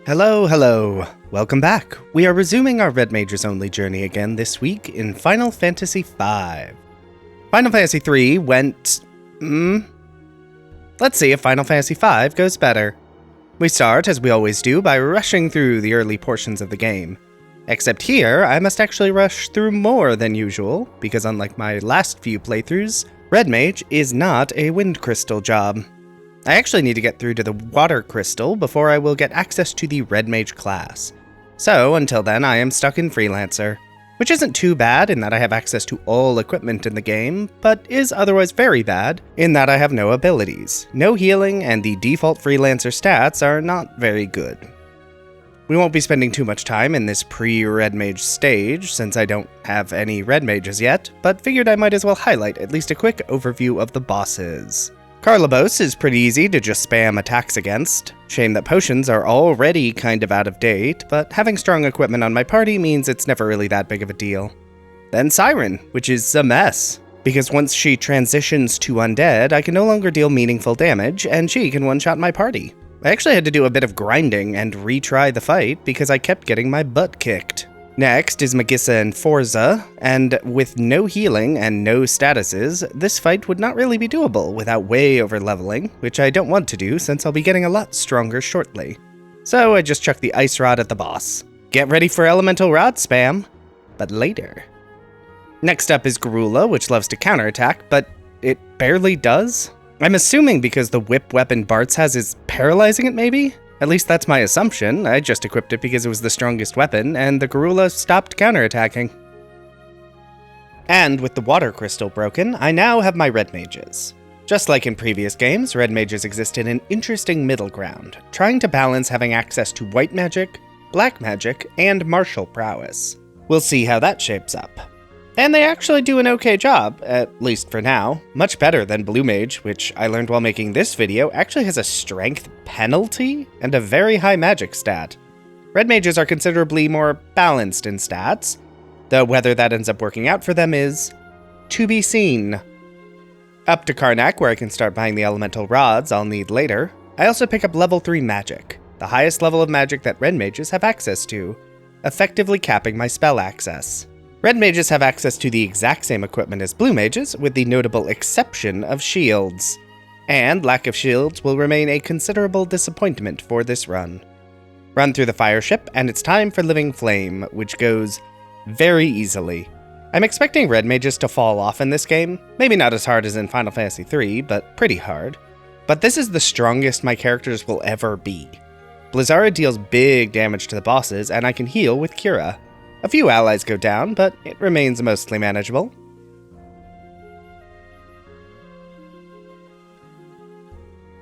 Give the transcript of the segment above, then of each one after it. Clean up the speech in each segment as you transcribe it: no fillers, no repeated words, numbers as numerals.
Hello, hello. Welcome back. We are resuming our Red Mages Only journey again this week in Final Fantasy V. Final Fantasy III went... Let's see if Final Fantasy V goes better. We start, as we always do, by rushing through the early portions of the game. Except here, I must actually rush through more than usual, because unlike my last few playthroughs, Red Mage is not a wind crystal job. I actually need to get through to the water crystal before I will get access to the Red Mage class. So, until then, I am stuck in Freelancer, which isn't too bad in that I have access to all equipment in the game, but is otherwise very bad in that I have no abilities, no healing, and the default Freelancer stats are not very good. We won't be spending too much time in this pre-Red Mage stage, since I don't have any Red Mages yet, but figured I might as well highlight at least a quick overview of the bosses. Karlabos is pretty easy to just spam attacks against. Shame that potions are already kind of out of date, but having strong equipment on my party means it's never really that big of a deal. Then Siren, which is a mess, because once she transitions to undead, I can no longer deal meaningful damage, and she can one-shot my party. I actually had to do a bit of grinding and retry the fight because I kept getting my butt kicked. Next is Magissa and Forza, and with no healing and no statuses, this fight would not really be doable without way over-leveling, which I don't want to do since I'll be getting a lot stronger shortly. So I just chuck the Ice Rod at the boss. Get ready for Elemental Rod spam, but later. Next up is Garula, which loves to counterattack, but it barely does? I'm assuming because the whip weapon Bartz has is paralyzing it, maybe? At least that's my assumption. I just equipped it because it was the strongest weapon, and the Garula stopped counterattacking. And with the water crystal broken, I now have my Red Mages. Just like in previous games, Red Mages exist in an interesting middle ground, trying to balance having access to white magic, black magic, and martial prowess. We'll see how that shapes up. And they actually do an okay job, at least for now. Much better than Blue Mage, which I learned while making this video actually has a strength penalty and a very high magic stat. Red Mages are considerably more balanced in stats, though whether that ends up working out for them is to be seen. Up to Karnak, where I can start buying the elemental rods I'll need later, I also pick up level 3 magic, the highest level of magic that Red Mages have access to, effectively capping my spell access. Red Mages have access to the exact same equipment as Blue Mages, with the notable exception of shields. And lack of shields will remain a considerable disappointment for this run. Run through the fire ship, and it's time for Living Flame, which goes very easily. I'm expecting Red Mages to fall off in this game, maybe not as hard as in Final Fantasy III, but pretty hard. But this is the strongest my characters will ever be. Blizzara deals big damage to the bosses, and I can heal with Cura. A few allies go down, but it remains mostly manageable.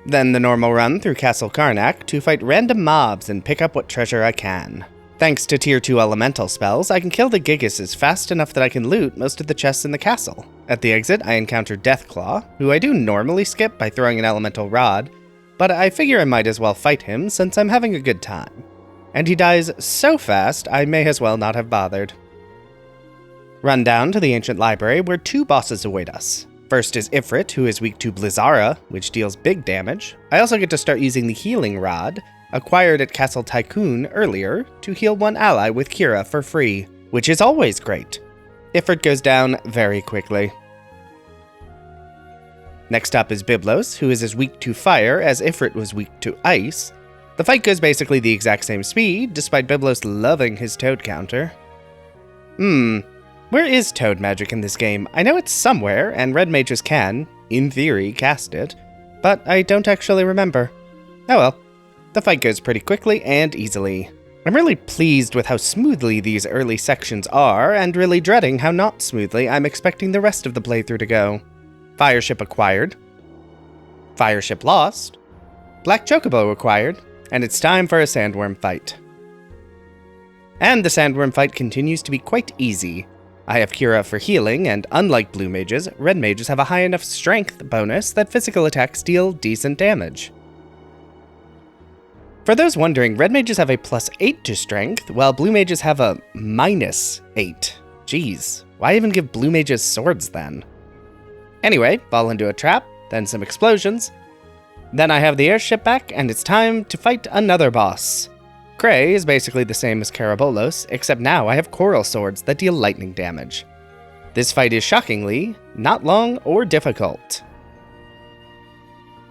Then the normal run through Castle Karnak to fight random mobs and pick up what treasure I can. Thanks to tier 2 elemental spells, I can kill the Gigases fast enough that I can loot most of the chests in the castle. At the exit, I encounter Deathclaw, who I do normally skip by throwing an elemental rod, but I figure I might as well fight him since I'm having a good time. And he dies so fast, I may as well not have bothered. Run down to the Ancient Library, where 2 bosses await us. First is Ifrit, who is weak to Blizzara, which deals big damage. I also get to start using the Healing Rod, acquired at Castle Tycoon earlier, to heal one ally with Cura for free, which is always great. Ifrit goes down very quickly. Next up is Byblos, who is as weak to fire as Ifrit was weak to ice. The fight goes basically the exact same speed, despite Byblos loving his toad counter. Where is toad magic in this game? I know it's somewhere, and Red Mages can, in theory, cast it, but I don't actually remember. Oh well. The fight goes pretty quickly and easily. I'm really pleased with how smoothly these early sections are, and really dreading how not smoothly I'm expecting the rest of the playthrough to go. Fireship acquired. Fireship lost. Black Chocobo acquired. And it's time for a Sandworm fight. And the Sandworm fight continues to be quite easy. I have Cura for healing, and unlike Blue Mages, Red Mages have a high enough strength bonus that physical attacks deal decent damage. For those wondering, Red Mages have a +8 to strength, while Blue Mages have a -8. Jeez, why even give Blue Mages swords then? Anyway, fall into a trap, then some explosions. Then I have the airship back, and it's time to fight another boss. Cray is basically the same as Carabolos, except now I have coral swords that deal lightning damage. This fight is shockingly not long or difficult.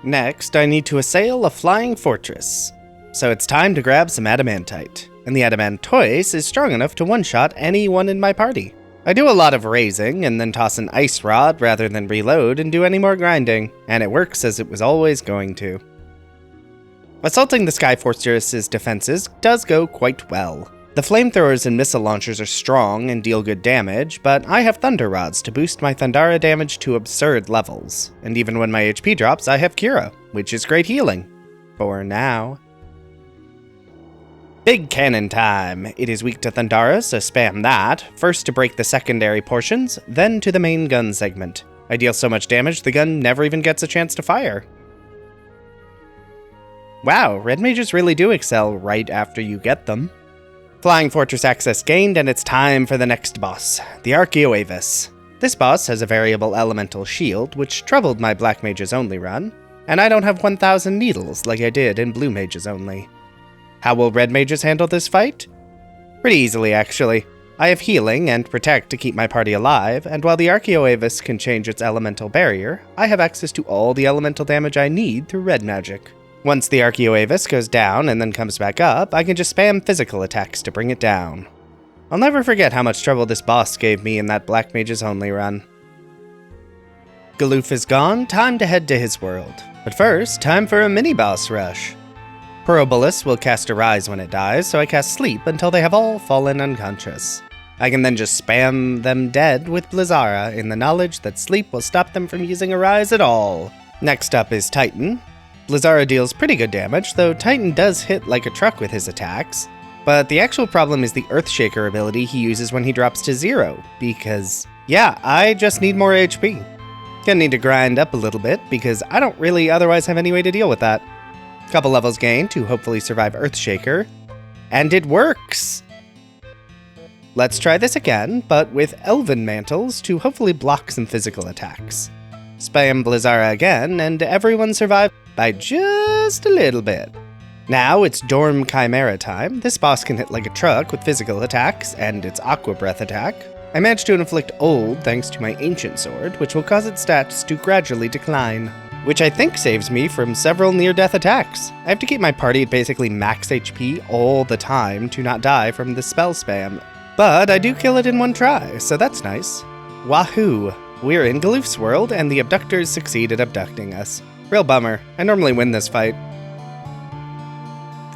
Next, I need to assail a flying fortress. So it's time to grab some adamantite, and the adamantoise is strong enough to one-shot anyone in my party. I do a lot of raising, and then toss an ice rod rather than reload and do any more grinding, and it works as it was always going to. Assaulting the Sky Fortress's defenses does go quite well. The flamethrowers and missile launchers are strong and deal good damage, but I have thunder rods to boost my Thundara damage to absurd levels, and even when my HP drops, I have Cura, which is great healing. For now. Big cannon time! It is weak to Thundara, so spam that, first to break the secondary portions, then to the main gun segment. I deal so much damage the gun never even gets a chance to fire. Wow, red mages really do excel right after you get them. Flying Fortress access gained, and it's time for the next boss, the Archaeoavis. This boss has a variable elemental shield, which troubled my Black Mages Only run, and I don't have 1000 needles like I did in Blue Mages Only. How will red mages handle this fight? Pretty easily, actually. I have healing and protect to keep my party alive, and while the Archaeoavis can change its elemental barrier, I have access to all the elemental damage I need through red magic. Once the Archaeoavis goes down and then comes back up, I can just spam physical attacks to bring it down. I'll never forget how much trouble this boss gave me in that Black Mages Only run. Galuf is gone, time to head to his world. But first, time for a mini-boss rush. Porobolus will cast Arise when it dies, so I cast Sleep until they have all fallen unconscious. I can then just spam them dead with Blizzara in the knowledge that Sleep will stop them from using Arise at all. Next up is Titan. Blizzara deals pretty good damage, though Titan does hit like a truck with his attacks. But the actual problem is the Earthshaker ability he uses when he drops to 0, because, yeah, I just need more HP. Gonna need to grind up a little bit, because I don't really otherwise have any way to deal with that. Couple levels gained to hopefully survive Earthshaker, and it works! Let's try this again, but with Elven Mantles to hopefully block some physical attacks. Spam Blizzara again, and everyone survived by just a little bit. Now it's Dorm Chimera time. This boss can hit like a truck with physical attacks, and its Aqua Breath attack. I managed to inflict Old thanks to my Ancient Sword, which will cause its stats to gradually decline. Which I think saves me from several near-death attacks. I have to keep my party at basically max HP all the time to not die from the spell spam. But I do kill it in one try, so that's nice. Wahoo! We're in Galuf's world, and the abductors succeed at abducting us. Real bummer. I normally win this fight.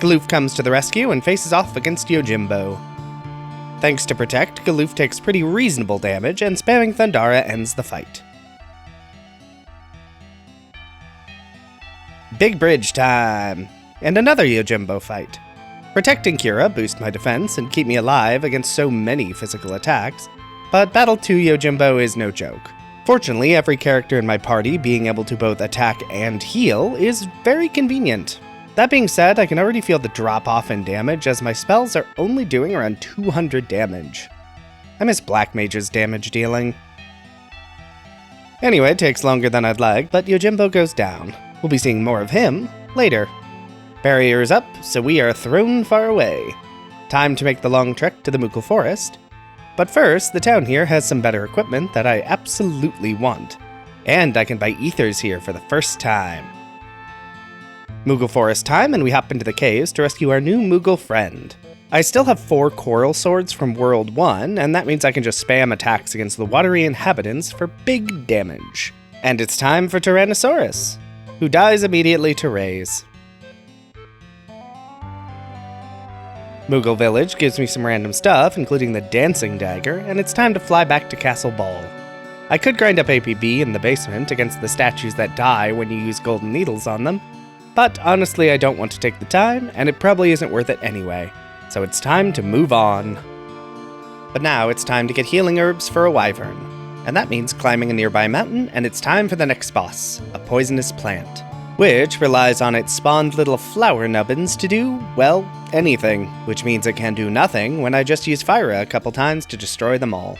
Galuf comes to the rescue and faces off against Yojimbo. Thanks to Protect, Galuf takes pretty reasonable damage, and spamming Thundara ends the fight. Big bridge time! And another Yojimbo fight. Protecting Cura boosts my defense and keep me alive against so many physical attacks, but Battle 2 Yojimbo is no joke. Fortunately, every character in my party being able to both attack and heal is very convenient. That being said, I can already feel the drop-off in damage as my spells are only doing around 200 damage. I miss Black Mage's damage dealing. Anyway, it takes longer than I'd like, but Yojimbo goes down. We'll be seeing more of him later. Barrier's up, so we are thrown far away. Time to make the long trek to the Moogle Forest. But first, the town here has some better equipment that I absolutely want. And I can buy ethers here for the first time. Moogle Forest time, and we hop into the caves to rescue our new Moogle friend. I still have 4 coral swords from World 1, and that means I can just spam attacks against the watery inhabitants for big damage. And it's time for Tyrannosaurus, who dies immediately to raise. Moogle Village gives me some random stuff, including the Dancing Dagger, and it's time to fly back to Castle Ball. I could grind up APB in the basement against the statues that die when you use golden needles on them, but honestly I don't want to take the time, and it probably isn't worth it anyway, so it's time to move on. But now it's time to get healing herbs for a wyvern, and that means climbing a nearby mountain, and it's time for the next boss, a poisonous plant, which relies on its spawned little flower nubbins to do, well, anything, which means it can do nothing when I just use Fyra a couple times to destroy them all.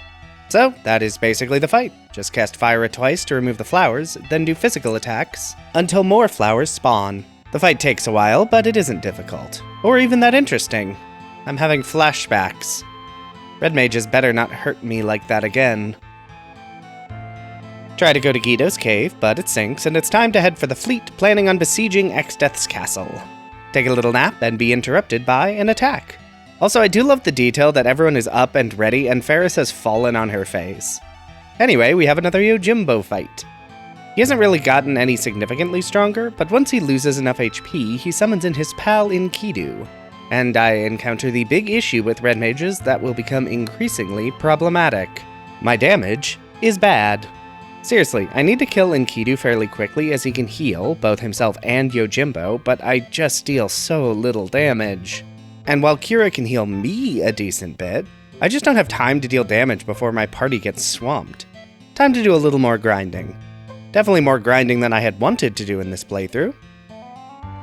So, that is basically the fight. Just cast Fyra twice to remove the flowers, then do physical attacks, until more flowers spawn. The fight takes a while, but it isn't difficult. Or even that interesting. I'm having flashbacks. Red mages better not hurt me like that again. Try to go to Guido's cave, but it sinks, and it's time to head for the fleet, planning on besieging Exdeath's castle. Take a little nap and be interrupted by an attack. Also, I do love the detail that everyone is up and ready, and Faris has fallen on her face. Anyway, we have another Yojimbo fight. He hasn't really gotten any significantly stronger, but once he loses enough HP, he summons in his pal Enkidu. And I encounter the big issue with red mages that will become increasingly problematic. My damage is bad. Seriously, I need to kill Enkidu fairly quickly as he can heal, both himself and Yojimbo, but I just deal so little damage. And while Kira can heal me a decent bit, I just don't have time to deal damage before my party gets swamped. Time to do a little more grinding. Definitely more grinding than I had wanted to do in this playthrough.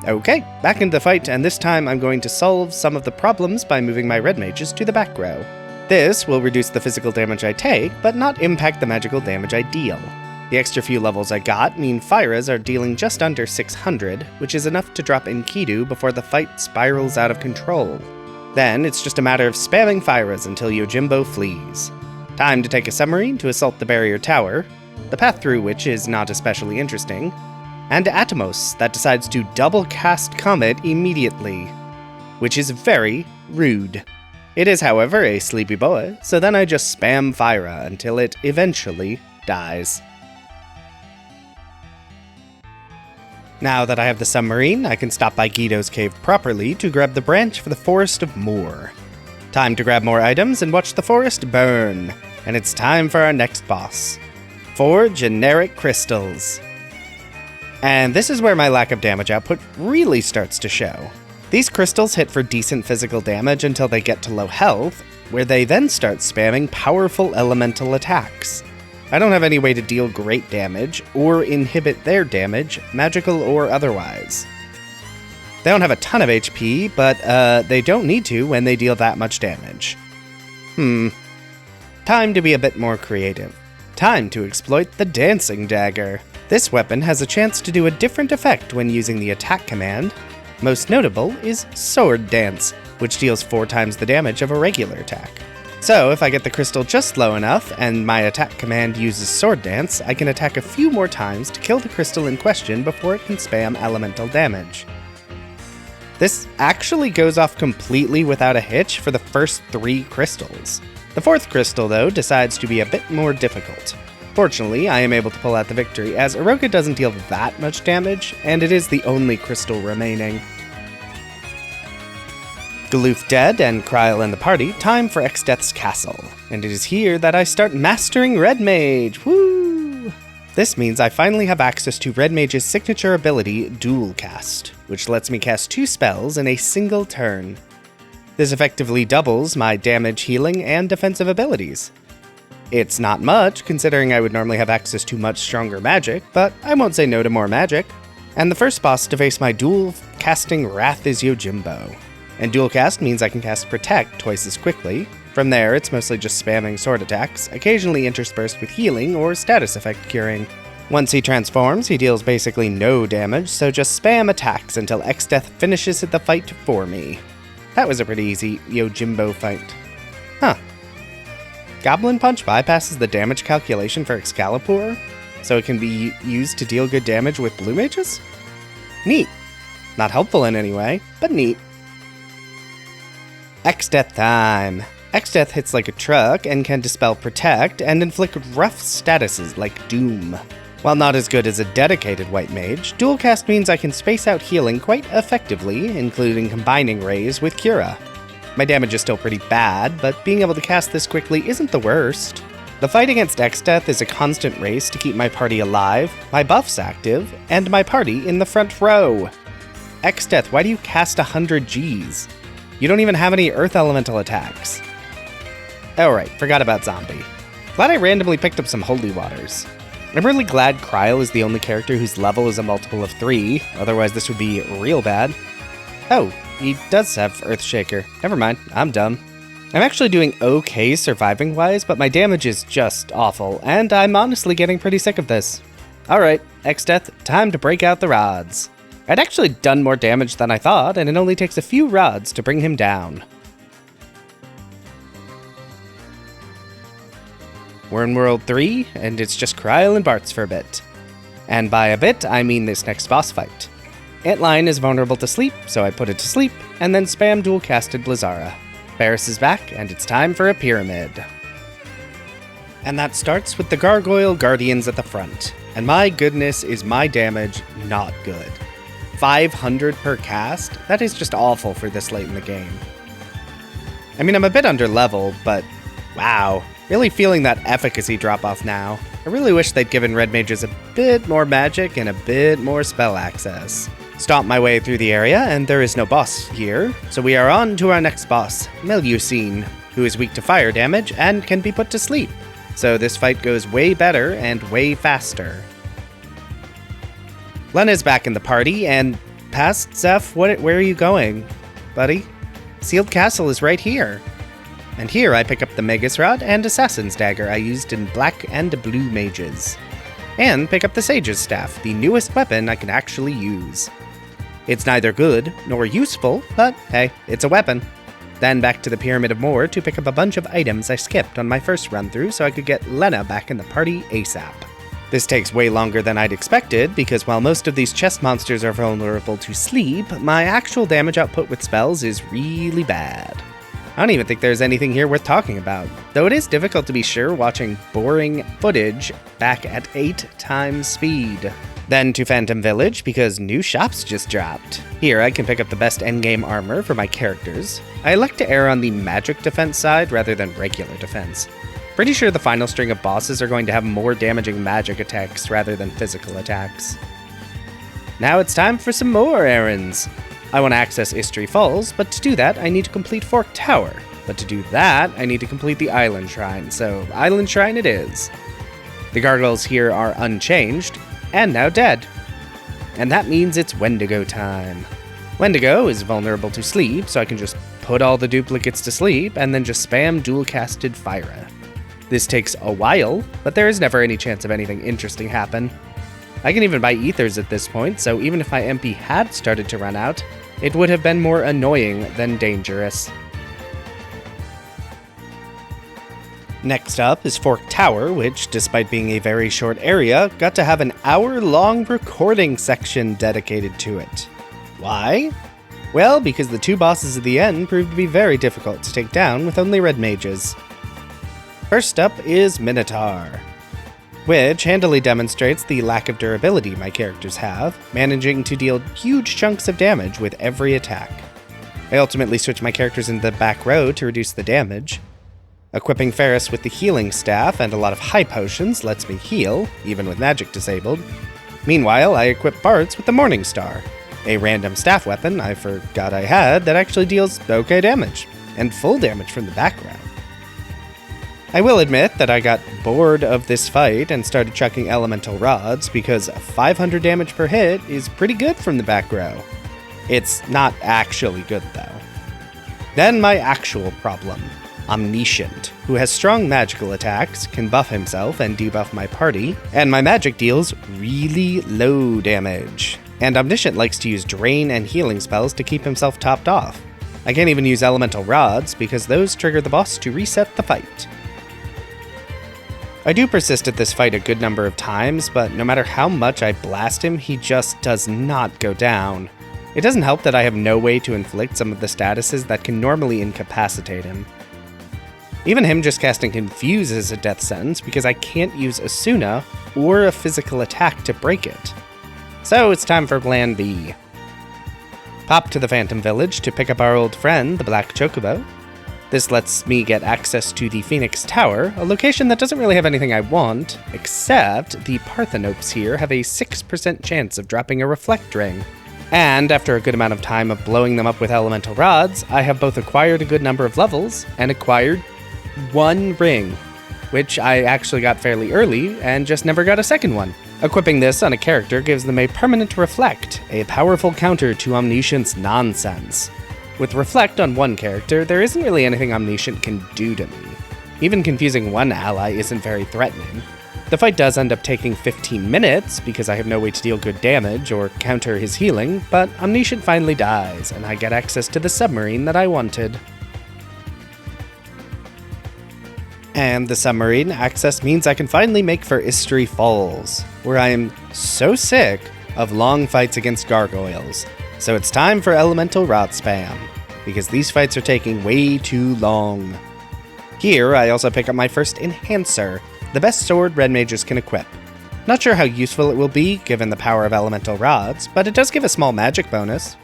Okay, back into the fight, and this time I'm going to solve some of the problems by moving my red mages to the back row. This will reduce the physical damage I take, but not impact the magical damage I deal. The extra few levels I got mean Fyras are dealing just under 600, which is enough to drop Enkidu before the fight spirals out of control. Then it's just a matter of spamming Fyras until Yojimbo flees. Time to take a submarine to assault the barrier tower, the path through which is not especially interesting, and Atomos that decides to double cast Comet immediately, which is very rude. It is, however, a sleepy boy, so then I just spam Fyra until it eventually dies. Now that I have the submarine, I can stop by Guido's cave properly to grab the branch for the Forest of Moor. Time to grab more items and watch the forest burn, and it's time for our next boss. 4 generic crystals. And this is where my lack of damage output really starts to show. These crystals hit for decent physical damage until they get to low health, where they then start spamming powerful elemental attacks. I don't have any way to deal great damage, or inhibit their damage, magical or otherwise. They don't have a ton of HP, but they don't need to when they deal that much damage. Time to be a bit more creative. Time to exploit the Dancing Dagger. This weapon has a chance to do a different effect when using the attack command. Most notable is Sword Dance, which deals 4 times the damage of a regular attack. So if I get the crystal just low enough and my attack command uses Sword Dance, I can attack a few more times to kill the crystal in question before it can spam elemental damage. This actually goes off completely without a hitch for the first 3 crystals. The 4th crystal, though, decides to be a bit more difficult. Fortunately, I am able to pull out the victory, as Iroka doesn't deal that much damage, and it is the only crystal remaining. Galoof dead and Kryl in the party, time for Exdeath's castle. And it is here that I start mastering Red Mage, woo! This means I finally have access to Red Mage's signature ability, Dual Cast, which lets me cast 2 spells in a single turn. This effectively doubles my damage, healing, and defensive abilities. It's not much, considering I would normally have access to much stronger magic, but I won't say no to more magic. And the first boss to face my dual casting wrath is Yojimbo. And dual cast means I can cast Protect twice as quickly. From there, it's mostly just spamming sword attacks, occasionally interspersed with healing or status effect curing. Once he transforms, he deals basically no damage, so just spam attacks until Exdeath finishes the fight for me. That was a pretty easy Yojimbo fight. Huh. Goblin Punch bypasses the damage calculation for Excalibur, so it can be used to deal good damage with blue mages? Neat. Not helpful in any way, but neat. Exdeath time. Exdeath hits like a truck and can dispel Protect and inflict rough statuses like Doom. While not as good as a dedicated white mage, dual cast means I can space out healing quite effectively, including combining rays with Cura. My damage is still pretty bad, but being able to cast this quickly isn't the worst. The fight against Exdeath is a constant race to keep my party alive, my buffs active, and my party in the front row. Exdeath, why do you cast 100 Gs? You don't even have any Earth Elemental attacks. Oh right, forgot about Zombie. Glad I randomly picked up some Holy Waters. I'm really glad Kryl is the only character whose level is a multiple of 3, otherwise this would be real bad. Oh, he does have Earthshaker. Never mind, I'm dumb. I'm actually doing okay surviving-wise, but my damage is just awful, and I'm honestly getting pretty sick of this. Alright, Exdeath, time to break out the rods. I'd actually done more damage than I thought, and it only takes a few rods to bring him down. We're in World 3, and it's just Krile and Bartz for a bit. And by a bit, I mean this next boss fight. Antlion is vulnerable to sleep, so I put it to sleep, and then spam dual-casted Blizzara. Faris is back, and it's time for a pyramid. And that starts with the Gargoyle Guardians at the front. And my goodness, is my damage not good. 500 per cast? That is just awful for this late in the game. I mean, I'm a bit under level, but wow. Really feeling that efficacy drop off now. I really wish they'd given red mages a bit more magic and a bit more spell access. Stomp my way through the area, and there is no boss here, so we are on to our next boss, Melusine, who is weak to fire damage and can be put to sleep. So this fight goes way better and way faster. Lena's back in the party, and past Zeph, where are you going, buddy? Sealed Castle is right here. And here I pick up the Magus Rod and Assassin's Dagger I used in black and blue mages. And pick up the Sage's Staff, the newest weapon I can actually use. It's neither good nor useful, but hey, it's a weapon. Then back to the Pyramid of Moor to pick up a bunch of items I skipped on my first run-through so I could get Lena back in the party ASAP. This takes way longer than I'd expected, because while most of these chest monsters are vulnerable to sleep, my actual damage output with spells is really bad. I don't even think there's anything here worth talking about, though it is difficult to be sure watching boring footage back at 8 times speed. Then to Phantom Village, because new shops just dropped. Here I can pick up the best endgame armor for my characters. I elect to err on the magic defense side rather than regular defense. Pretty sure the final string of bosses are going to have more damaging magic attacks rather than physical attacks. Now it's time for some more errands. I want to access Istri Falls, but to do that I need to complete Fork Tower. But to do that, I need to complete the Island Shrine, so Island Shrine it is. The gargoyles here are unchanged, and now dead. And that means it's Wendigo time. Wendigo is vulnerable to sleep, so I can just put all the duplicates to sleep and then just spam dual-casted Fyra. This takes a while, but there is never any chance of anything interesting happen. I can even buy ethers at this point, so even if my MP had started to run out, it would have been more annoying than dangerous. Next up is Fork Tower, which, despite being a very short area, got to have an hour-long recording section dedicated to it. Why? Well, because the 2 bosses at the end proved to be very difficult to take down with only red mages. First up is Minotaur, which handily demonstrates the lack of durability my characters have, managing to deal huge chunks of damage with every attack. I ultimately switch my characters into the back row to reduce the damage. Equipping Faris with the healing staff and a lot of high potions lets me heal, even with magic disabled. Meanwhile, I equip Bartz with the Morning Star, a random staff weapon I forgot I had that actually deals okay damage, and full damage from the background. I will admit that I got bored of this fight and started chucking elemental rods because 500 damage per hit is pretty good from the back row. It's not actually good though. Then my actual problem. Omniscient, who has strong magical attacks, can buff himself and debuff my party, and my magic deals really low damage. And Omniscient likes to use drain and healing spells to keep himself topped off. I can't even use elemental rods because those trigger the boss to reset the fight. I do persist at this fight a good number of times, but no matter how much I blast him, he just does not go down. It doesn't help that I have no way to inflict some of the statuses that can normally incapacitate him. Even him just casting Confuse is a death sentence because I can't use Asuna or a physical attack to break it. So it's time for Plan B. Pop to the Phantom Village to pick up our old friend, the Black Chocobo. This lets me get access to the Phoenix Tower, a location that doesn't really have anything I want, except the Parthenopes here have a 6% chance of dropping a Reflect Ring. And after a good amount of time of blowing them up with elemental rods, I have both acquired a good number of levels and acquired 1 ring, which I actually got fairly early and just never got a second one. Equipping this on a character gives them a permanent Reflect, a powerful counter to Omniscient's nonsense. With Reflect on one character, there isn't really anything Omniscient can do to me. Even confusing one ally isn't very threatening. The fight does end up taking 15 minutes because I have no way to deal good damage or counter his healing, but Omniscient finally dies, and I get access to the submarine that I wanted. And the submarine access means I can finally make for Istri Falls, where I am so sick of long fights against gargoyles. So it's time for Elemental Rod spam, because these fights are taking way too long. Here, I also pick up my first Enhancer, the best sword red mages can equip. Not sure how useful it will be, given the power of Elemental Rods, but it does give a small magic bonus.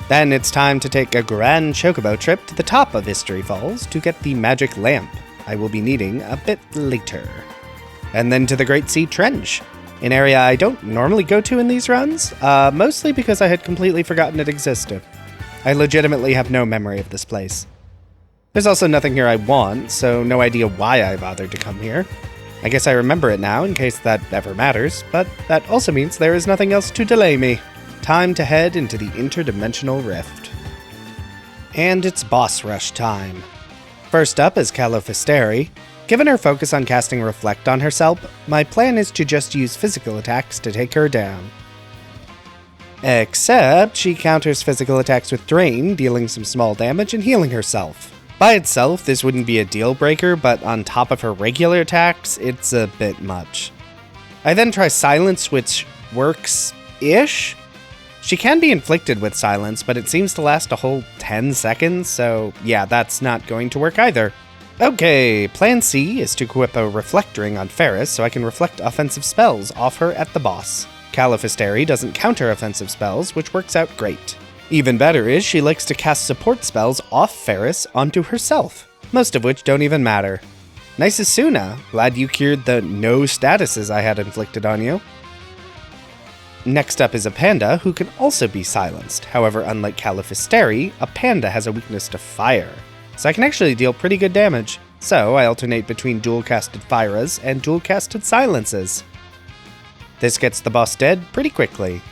Then it's time to take a grand chocobo trip to the top of Istri Falls to get the magic lamp I will be needing a bit later. And then to the Great Sea Trench, an area I don't normally go to in these runs, mostly because I had completely forgotten it existed. I legitimately have no memory of this place. There's also nothing here I want, so no idea why I bothered to come here. I guess I remember it now in case that ever matters, but that also means there is nothing else to delay me. Time to head into the interdimensional rift. And it's boss rush time. First up is Calofisteri. Given her focus on casting Reflect on herself, my plan is to just use physical attacks to take her down. Except she counters physical attacks with Drain, dealing some small damage and healing herself. By itself, this wouldn't be a deal breaker, but on top of her regular attacks, it's a bit much. I then try Silence, which works-ish? She can be inflicted with Silence, but it seems to last a whole 10 seconds, so yeah, that's not going to work either. Okay, plan C is to equip a Reflect Ring on Ferris so I can reflect offensive spells off her at the boss. Calofisteri doesn't counter offensive spells, which works out great. Even better is she likes to cast support spells off Ferris onto herself, most of which don't even matter. Nice Asuna, glad you cured the no statuses I had inflicted on you. Next up is a panda who can also be silenced. However, unlike Calofisteri, a panda has a weakness to fire, so I can actually deal pretty good damage. So I alternate between dual-casted Fyras and dual-casted Silences. This gets the boss dead pretty quickly.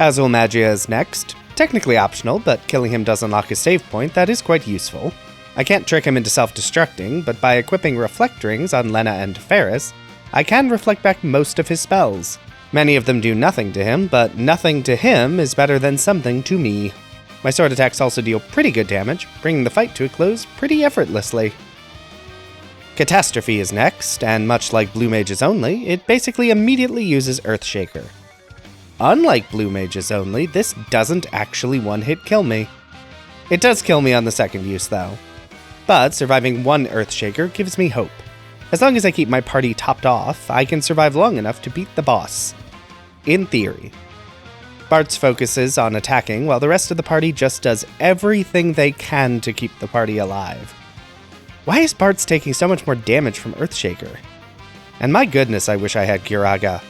Azul Magia is next. Technically optional, but killing him does unlock a save point that is quite useful. I can't trick him into self-destructing, but by equipping Reflect Rings on Lena and Ferris, I can reflect back most of his spells. Many of them do nothing to him, but nothing to him is better than something to me. My sword attacks also deal pretty good damage, bringing the fight to a close pretty effortlessly. Catastrophe is next, and much like Blue Mages Only, it basically immediately uses Earthshaker. Unlike Blue Mages Only, this doesn't actually one-hit kill me. It does kill me on the second use, though. But surviving one Earthshaker gives me hope. As long as I keep my party topped off, I can survive long enough to beat the boss. In theory. Bartz focuses on attacking, while the rest of the party just does everything they can to keep the party alive. Why is Bartz taking so much more damage from Earthshaker? And my goodness, I wish I had Giraga.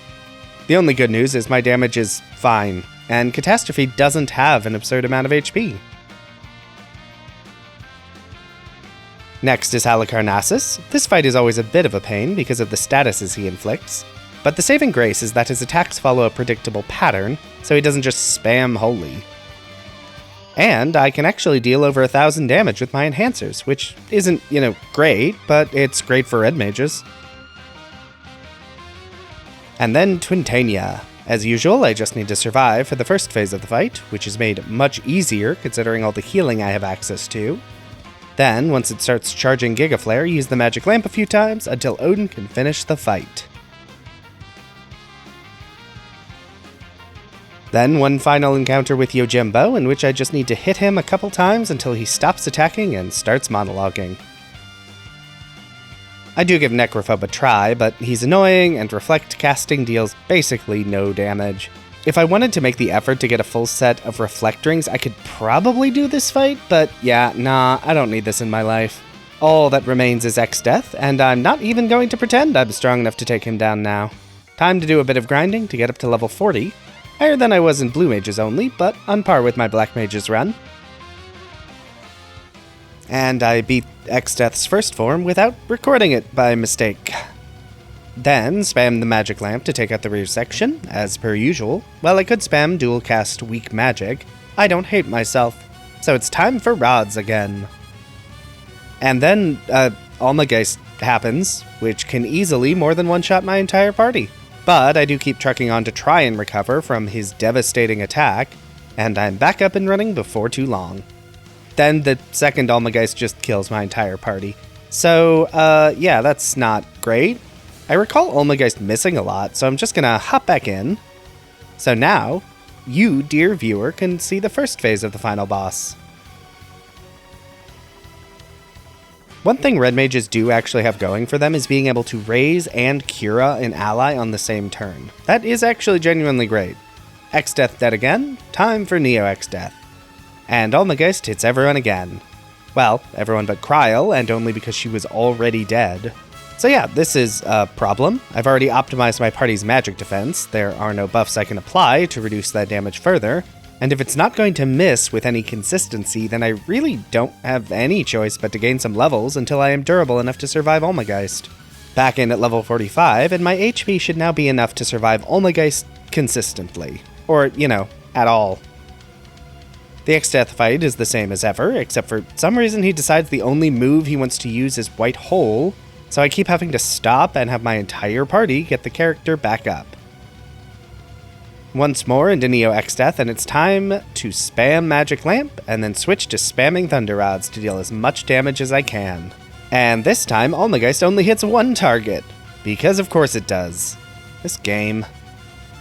The only good news is my damage is fine, and Catastrophe doesn't have an absurd amount of HP. Next is Halicarnassus. This fight is always a bit of a pain because of the statuses he inflicts, but the saving grace is that his attacks follow a predictable pattern, so he doesn't just spam Holy. And I can actually deal over 1,000 damage with my enhancers, which isn't, great, but it's great for red mages. And then Twintania. As usual, I just need to survive for the first phase of the fight, which is made much easier considering all the healing I have access to. Then, once it starts charging Gigaflare, use the magic lamp a few times until Odin can finish the fight. Then one final encounter with Yojimbo, in which I just need to hit him a couple times until he stops attacking and starts monologuing. I do give Necrophobe a try, but he's annoying, and Reflect casting deals basically no damage. If I wanted to make the effort to get a full set of Reflect Rings, I could probably do this fight, but yeah, nah, I don't need this in my life. All that remains is X-Death, and I'm not even going to pretend I'm strong enough to take him down now. Time to do a bit of grinding to get up to level 40, higher than I was in Blue Mages Only, but on par with my Black Mages run. And I beat X-Death's first form without recording it by mistake. Then spam the magic lamp to take out the rear section, as per usual. While I could spam dual cast weak magic, I don't hate myself, so it's time for rods again. And then Almageist happens, which can easily more than one-shot my entire party. But I do keep trucking on to try and recover from his devastating attack, and I'm back up and running before too long. Then the second Almageist just kills my entire party. So, yeah, that's not great. I recall Almageist missing a lot, so I'm just gonna hop back in. So now, you, dear viewer, can see the first phase of the final boss. One thing red mages do actually have going for them is being able to raise and cura an ally on the same turn. That is actually genuinely great. Exdeath dead again, time for Neo Exdeath. And Almageist hits everyone again. Well, everyone but Kryl, and only because she was already dead. So yeah, this is a problem. I've already optimized my party's magic defense. There are no buffs I can apply to reduce that damage further. And if it's not going to miss with any consistency, then I really don't have any choice but to gain some levels until I am durable enough to survive Almageist. Back in at level 45, and my HP should now be enough to survive Almageist consistently. Or, you know, at all. The Exdeath fight is the same as ever, except for some reason he decides the only move he wants to use is White Hole, so I keep having to stop and have my entire party get the character back up. Once more into Neo Exdeath, and it's time to spam Magic Lamp, and then switch to spamming Thunder Rods to deal as much damage as I can. And this time, Almageist only hits one target, because of course it does. This game.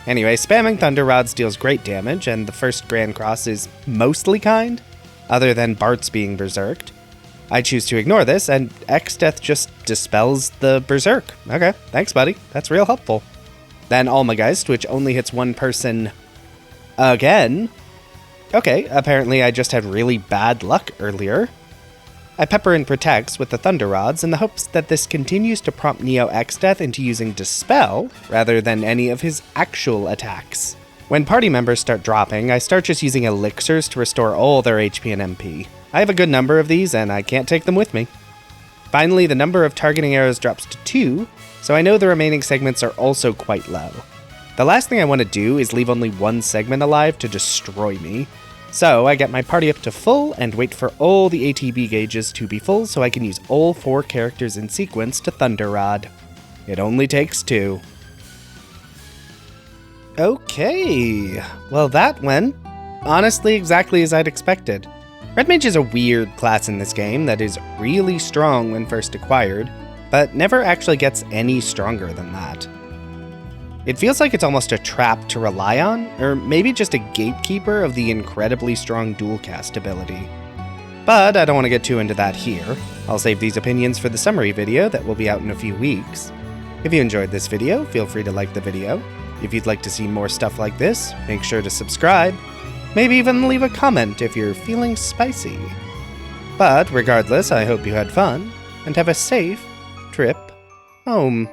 Anyway, spamming Thunder Rods deals great damage, and the first Grand Cross is mostly kind, other than Bart's being berserked. I choose to ignore this, and Exdeath just dispels the berserk. Okay, thanks buddy, that's real helpful. Then Almageist, which only hits one person again. Okay, apparently I just had really bad luck earlier. I pepper and protects with the Thunder Rods in the hopes that this continues to prompt Neo Exdeath into using Dispel rather than any of his actual attacks. When party members start dropping, I start just using elixirs to restore all their HP and MP. I have a good number of these and I can't take them with me. Finally, the number of targeting arrows drops to 2, so I know the remaining segments are also quite low. The last thing I want to do is leave only one segment alive to destroy me. So I get my party up to full and wait for all the ATB gauges to be full so I can use all 4 characters in sequence to Thunder Rod. It only takes 2. Okay, well that went honestly exactly as I'd expected. Red Mage is a weird class in this game that is really strong when first acquired, but never actually gets any stronger than that. It feels like it's almost a trap to rely on, or maybe just a gatekeeper of the incredibly strong dual cast ability. But I don't want to get too into that here. I'll save these opinions for the summary video that will be out in a few weeks. If you enjoyed this video, feel free to like the video. If you'd like to see more stuff like this, make sure to subscribe. Maybe even leave a comment if you're feeling spicy. But regardless, I hope you had fun, and have a safe trip home.